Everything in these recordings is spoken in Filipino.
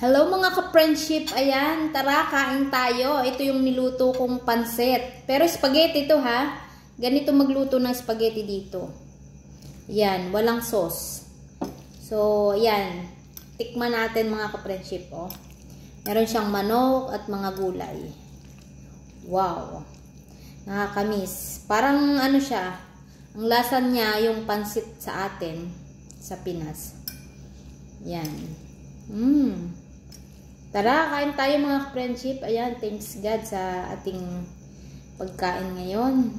Hello mga ka-friendship, ayan, tara kain tayo. Ito yung niluto kong pansit. Pero spaghetti ito ha. Ganito magluto ng spaghetti dito. Yan, walang sauce. So, ayan. Tikman natin mga ka-friendship, oh. Meron siyang manok at mga gulay. Wow. Nakakamiss. Parang ano siya, ang lasa niya yung pansit sa atin, sa Pinas. Yan. Tara, kain tayo mga friendship. Ayan, thanks God sa ating pagkain ngayon.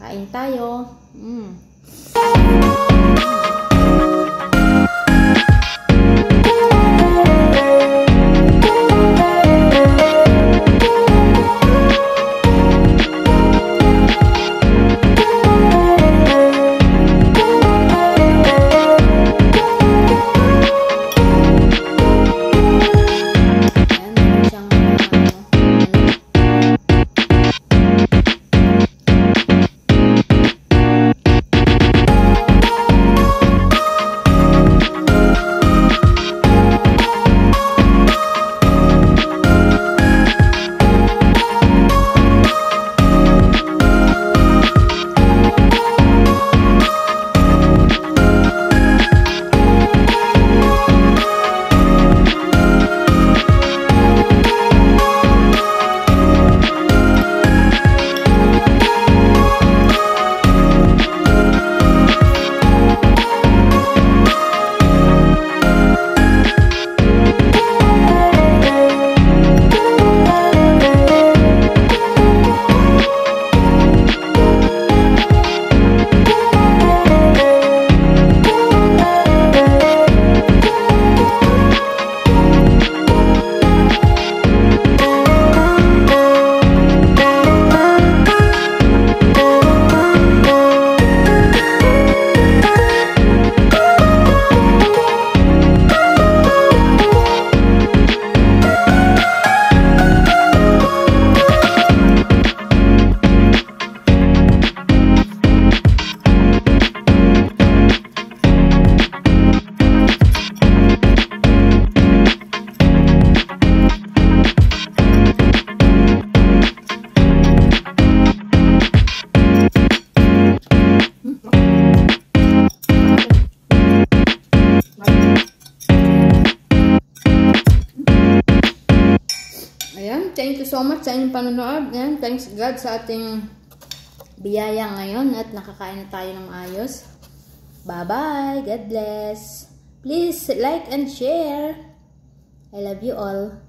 Kain tayo. Ayan, thank you so much sa inyong panonood. Ayan, thanks God sa ating biyaya ngayon at nakakain na tayo ng maayos. Bye-bye. God bless. Please like and share. I love you all.